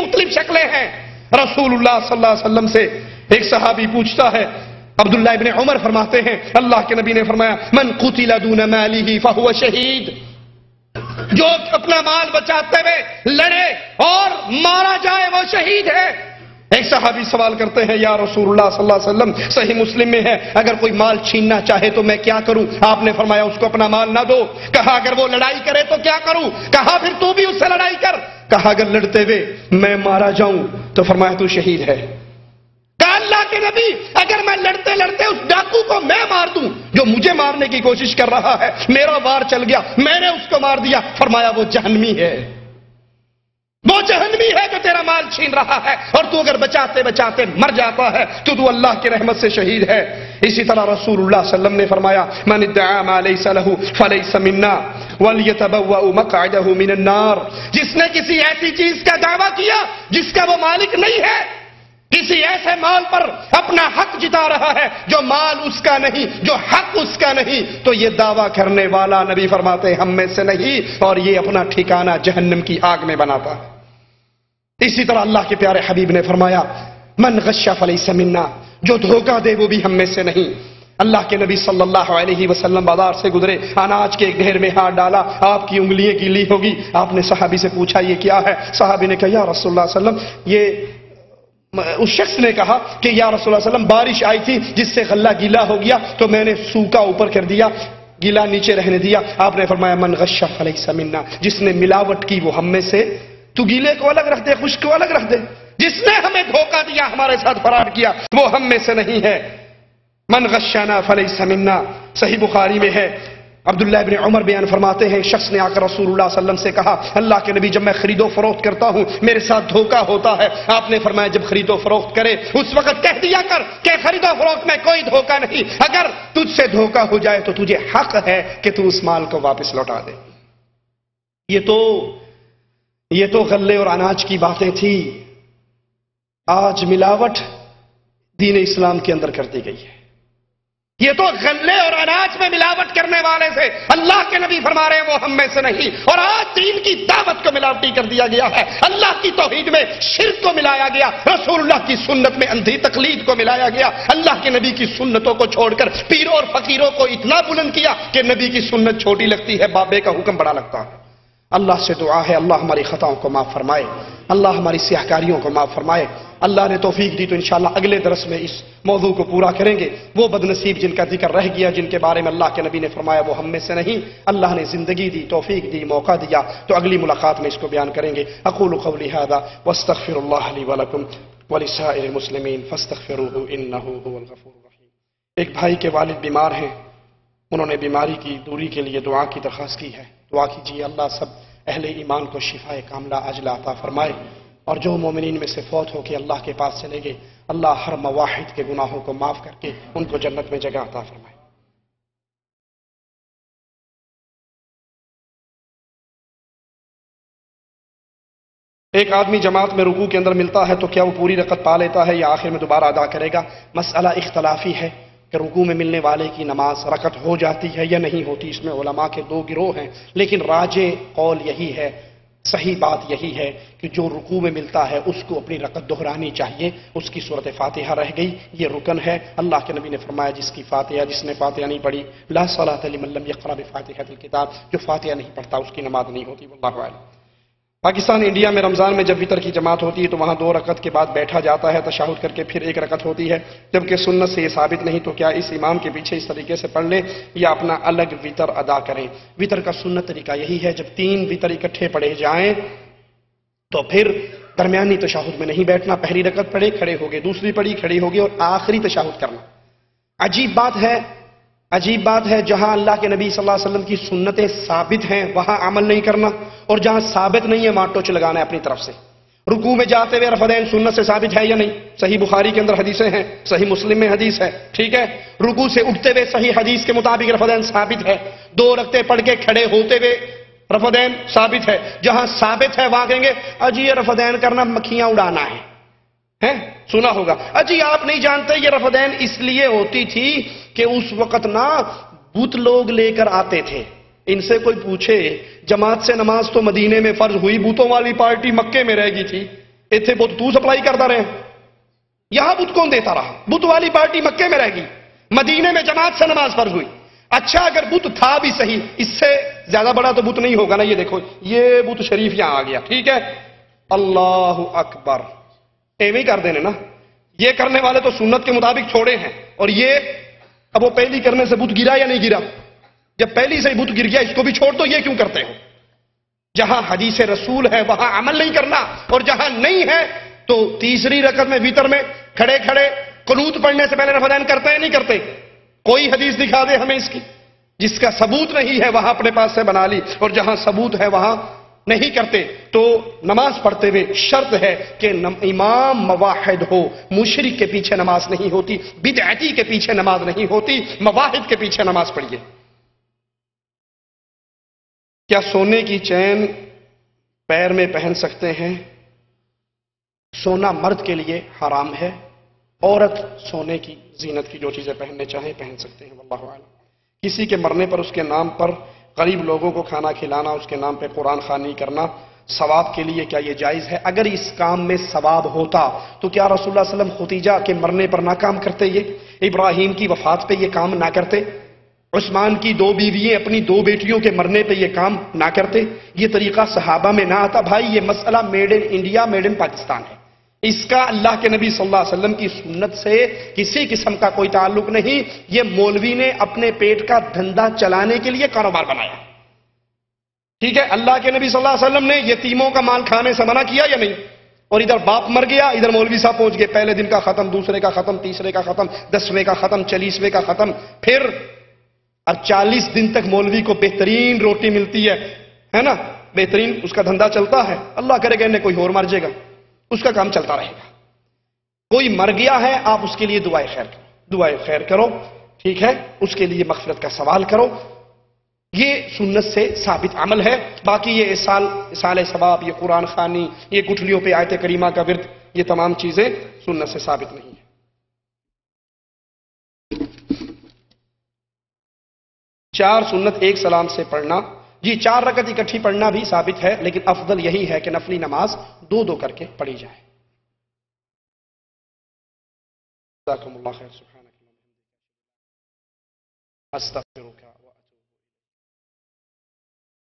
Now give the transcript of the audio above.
مختلف شکلیں ہیں۔ رسول اللہ صلی اللہ علیہ وسلم سے ایک صحابی پوچھتا ہے، عبداللہ ابن عمر فرماتے ہیں اللہ کے نبی نے فرمایا من قتل دون ماله فهو شہید، جو اپنا مال بچاتے ہوئے لڑے اور مارا جائے وہ شہید ہے۔ ایک صحابی سوال کرتے ہیں یا رسول اللہ صلی اللہ علیہ وسلم، صحیح مسلم میں ہے، اگر کوئی مال چھیننا چاہے تو میں کیا کروں؟ آپ نے فرمایا اس کو اپنا مال نہ دو۔ کہا اگر وہ لڑائی کرے تو کیا کروں؟ کہا پھر تو بھی اس سے لڑائی کر۔ کہا اگر لڑتے ہوئے میں مارا جاؤں تو فرمایا تو شہید ہے۔ کہا اللہ کے نبی اگر میں لڑتے لڑتے اس ڈاکو کو میں مار دوں جو مجھے مارنے کی کوشش کر رہا ہے، میرا وار چل گیا، میں نے اس کو مار دیا، فرمایا وہ جہنمی ہے، وہ جہنمی ہے جو تیرا مال چھین رہا ہے، اور تو اگر بچاتے بچاتے مر جاتا ہے تو اللہ کی رحمت سے شہید ہے۔ اسی طرح رسول اللہ صلی اللہ علیہ وسلم نے فرمایا من ادعا ما لیس له فلیس منا ولیتبوأ مقعده من النار، جس نے کسی ایسی چیز کا دعویٰ کیا جس کا وہ مالک نہیں ہے، کسی ایسے مال پر اپنا حق جتا رہا ہے جو مال اس کا نہیں، جو حق اس کا نہیں، تو یہ دعویٰ کرنے والا نبی فرماتے ہم میں سے نہیں، اور یہ اپنا ٹھکانہ جہنم کی آگ میں بناتا ہے۔ اسی طرح اللہ کے پیارے حبیب نے فرمایا من غش فلیس منا، جو دھوکہ دے وہ بھی ہم میں سے نہیں۔ اللہ کے نبی صلی اللہ علیہ وسلم بازار سے گزرے، اناج کے ایک ڈھیر میں ہاتھ ڈالا، آپ کی انگلیاں گیلی ہوگی، آپ نے صحابی سے پوچھا یہ کیا ہے؟ صحابی نے کہا یا رسول اللہ صلی اللہ علیہ وسلم، یہ اس شخص نے کہا کہ یا رسول اللہ صلی اللہ علیہ وسلم بارش آئی تھی جس سے غلہ گیلا ہو گیا تو میں نے سوکھا اوپر کر دیا، گیلا نیچے رہنے دیا۔ آپ نے فرمایا من غش فلیس منا، جس نے ملاوٹ کی وہ ہم میں سے، تو گیلے کو الگ رکھ دے، خشک کو الگ رکھ دے، جس نے ہمیں دھوکہ دیا، ہمارے ساتھ فراڈ کیا، وہ ہم میں سے نہیں ہے۔ من غشنا فلیس منا، صحیح بخاری میں ہے، عبداللہ ابن عمر بیان فرماتے ہیں شخص نے آ کر رسول اللہ صلی اللہ علیہ وسلم سے کہا اللہ کے نبی جب میں خرید و فروخت کرتا ہوں میرے ساتھ دھوکہ ہوتا ہے۔ آپ نے فرمایا جب خرید و فروخت کرے اس وقت کہہ دیا کر کہ خرید و فروخت میں کوئی دھوکہ نہیں، اگر تجھ سے دھوکہ ہو جائے تو تجھے حق ہے کہ تو اس مال کو واپس لوٹا دے۔ یہ تو غلے اور اناج کی باتیں تھی، آج ملاوٹ دین اسلام کے اندر کر دی گئی ہے۔ یہ تو غلے اور اناج میں ملاوٹ کرنے والے سے اللہ کے نبی فرما رہے ہیں وہ ہم میں سے نہیں، اور آج دین کی دعوت کو ملاوٹی کر دیا گیا ہے، اللہ کی توحید میں شرک کو ملایا گیا، رسول اللہ کی سنت میں اندھی تقلید کو ملایا گیا، اللہ کے نبی کی سنتوں کو چھوڑ کر پیروں اور فقیروں کو اتنا بلند کیا کہ نبی کی سنت چھوٹی لگتی ہے، بابے کا حکم بڑا لگتا ہے۔ اللہ سے دعا ہے اللہ ہماری خطاؤں کو معاف فرمائے، اللہ ہماری سیاہکاریوں کو معاف فرمائے۔ اللہ نے توفیق دی تو انشاءاللہ اگلے درس میں اس موضوع کو پورا کریں گے۔ وہ بدنصیب جن کا ذکر رہ گیا، جن کے بارے میں اللہ کے نبی نے فرمایا وہ ہم میں سے نہیں، اللہ نے زندگی دی، توفیق دی، موقع دیا، تو اگلی ملاقات میں اس کو بیان کریں گے۔ اقول قولی ھذا واستغفر اللہ لی ولکم ولسائر المسلمین فاستغفروہ انہ ھو الغفور الرحیم۔ ایک بھائی کے والد بیمار ہیں، انہوں نے بیماری کی دوری کے لیے دعا کی درخواست کی ہے، دعا کیجیے اللہ سب اہل ایمان کو شفاء کاملہ عاجلہ عطا فرمائے، اور جو مومنین میں سے فوت ہو کے اللہ کے پاس چلے گئے اللہ ہر مواحد کے گناہوں کو معاف کر کے ان کو جنت میں جگہ عطا فرمائے۔ ایک آدمی جماعت میں رکوع کے اندر ملتا ہے تو کیا وہ پوری رکعت پا لیتا ہے یا آخر میں دوبارہ ادا کرے گا؟ مسئلہ اختلافی ہے کہ رکوع میں ملنے والے کی نماز رکعت ہو جاتی ہے یا نہیں ہوتی، اس میں علماء کے دو گروہ ہیں، لیکن راجح قول یہی ہے، صحیح بات یہی ہے کہ جو رکوع میں ملتا ہے اس کو اپنی رکعت دہرانی چاہیے، اس کی سورۃ فاتحہ رہ گئی، یہ رکن ہے۔ اللہ کے نبی نے فرمایا جس کی فاتحہ، جس نے فاتحہ نہیں پڑھی، لا صلاۃ لمن لم یقرأ بفاتحۃ الکتاب، جو فاتحہ نہیں پڑھتا اس کی نماز نہیں ہوتی، واللہ اعلم۔ پاکستان انڈیا میں رمضان میں جب وطر کی جماعت ہوتی ہے تو وہاں 2 رکعت کے بعد بیٹھا جاتا ہے، تشہد کر کے پھر 1 رکعت ہوتی ہے، جبکہ سنت سے یہ ثابت نہیں، تو کیا اس امام کے پیچھے اس طریقے سے پڑھ لیں یا اپنا الگ وطر ادا کریں؟ وطر کا سنت طریقہ یہی ہے، جب 3 وطر اکٹھے پڑھے جائیں تو پھر درمیانی تشہد میں نہیں بیٹھنا، پہلی رکعت پڑھے کھڑے ہو گئے، دوسری پڑھی کھڑی ہو گئی، اور آخری تشہد کرنا۔ عجیب بات ہے جہاں اللہ کے نبی صلی اللہ علیہ وسلم کی سنتیں ثابت ہیں وہاں عمل نہیں کرنا، اور جہاں ثابت نہیں ہے وہاں ٹوچ لگانا ہے اپنی طرف سے۔ رکوع میں جاتے ہوئے رفعین سنت سے ثابت ہے یا نہیں؟ صحیح بخاری کے اندر حدیثیں ہیں، صحیح مسلم میں حدیث ہے، ٹھیک ہے۔ رکوع سے اٹھتے ہوئے صحیح حدیث کے مطابق رفعین ثابت ہے، 2 رکعتیں پڑھ کے کھڑے ہوتے ہوئے رفعین ثابت ہے، جہاں ثابت ہے وہاں کہیں گے اجی یہ رفعین کرنا مکھیاں اڑانا ہے، سنا ہوگا اجی آپ نہیں جانتے یہ رفعین اس لیے ہوتی تھی کہ اس وقت نا بت لوگ لے کر آتے تھے، ان سے کوئی پوچھے جماعت سے نماز تو مدینے میں فرض ہوئی، بتوں والی پارٹی مکے میں رہ گئی تھی، ایتھے بت تو سپلائی کرتا رہے، یہاں بت کون دیتا رہا؟ بت والی پارٹی مکے میں رہ گئی، مدینے میں جماعت سے نماز فرض ہوئی۔ اچھا اگر بت تھا بھی صحیح، اس سے زیادہ بڑا تو بت نہیں ہوگا نا، یہ دیکھو یہ بت شریف یہاں آ گیا، ٹھیک ہے، اللہ اکبر، ایویں کر دینے نا، یہ کرنے والے تو سنت کے مطابق چھوڑے ہیں، اور یہ اب وہ پہلی کرنے سے بت گرا یا نہیں گرا؟ جب پہلی سے بت گر گیا اس کو بھی چھوڑ دو، یہ کیوں کرتے ہو؟ جہاں حدیث رسول ہے وہاں عمل نہیں کرنا، اور جہاں نہیں ہے تو تیسری رکعت میں وتر میں کھڑے کھڑے قنوت پڑھنے سے پہلے رفعین کرتے ہیں نہیں کرتے؟ کوئی حدیث دکھا دے ہمیں اس کی، جس کا ثبوت نہیں ہے وہاں اپنے پاس سے بنا لی، اور جہاں ثبوت ہے وہاں نہیں کرتے۔ تو نماز پڑھتے ہوئے شرط ہے کہ امام مواحد ہو، مشرک کے پیچھے نماز نہیں ہوتی، بدعتی کے پیچھے نماز نہیں ہوتی، مواحد کے پیچھے نماز پڑھیے۔ کیا سونے کی چین پیر میں پہن سکتے ہیں؟ سونا مرد کے لیے حرام ہے، عورت سونے کی زینت کی جو چیزیں پہننے چاہیں پہن سکتے ہیں، واللہ اعلم۔ کسی کے مرنے پر اس کے نام پر غریب لوگوں کو کھانا کھلانا، اس کے نام پہ قرآن خوانی کرنا ثواب کے لیے کیا یہ جائز ہے؟ اگر اس کام میں ثواب ہوتا تو کیا رسول اللہ صلی اللہ علیہ وسلم ختیجہ کے مرنے پر نہ کام کرتے؟ یہ ابراہیم کی وفات پہ یہ کام نہ کرتے؟ عثمان کی 2 بیوییں اپنی 2 بیٹیوں کے مرنے پہ یہ کام نہ کرتے؟ یہ طریقہ صحابہ میں نہ آتا؟ بھائی یہ مسئلہ made in India, made in Pakistan ہے، اس کا اللہ کے نبی صلی اللہ علیہ وسلم کی سنت سے کسی قسم کا کوئی تعلق نہیں۔ یہ مولوی نے اپنے پیٹ کا دھندا چلانے کے لیے کاروبار بنایا، ٹھیک ہے؟ اللہ کے نبی صلی اللہ علیہ وسلم نے یتیموں کا مال کھانے سے منع کیا یا نہیں؟ اور ادھر باپ مر گیا، ادھر مولوی صاحب پہنچ گئے، پہلے دن کا ختم، دوسرے کا ختم، تیسرے کا ختم، 10ویں کا ختم، 40ویں کا ختم، پھر اب 40 دن تک مولوی کو بہترین روٹی ملتی ہے نا، بہترین اس کا دھندا چلتا ہے، اللہ کرے گا انہیں کوئی اور مر جائے گا، اس کا کام چلتا رہے گا۔ کوئی مر گیا ہے، آپ اس کے لیے دعائے خیر کرو، دعائے خیر کرو، ٹھیک ہے، اس کے لیے مغفرت کا سوال کرو، یہ سنت سے ثابت عمل ہے۔ باقی یہ اصال ثواب، یہ قرآن خوانی، یہ گٹھلیوں پہ آیت کریمہ کا ورد، یہ تمام چیزیں سنت سے ثابت نہیں ہیں۔ 4 سنت ایک سلام سے پڑھنا، جی 4 رکعت اکٹھی پڑھنا بھی ثابت ہے، لیکن افضل یہی ہے کہ نفلی نماز 2 کر کے پڑھی جائے۔ جزاکم اللہ خیر، سبحانک اللہم و بحمدک، استغفرک۔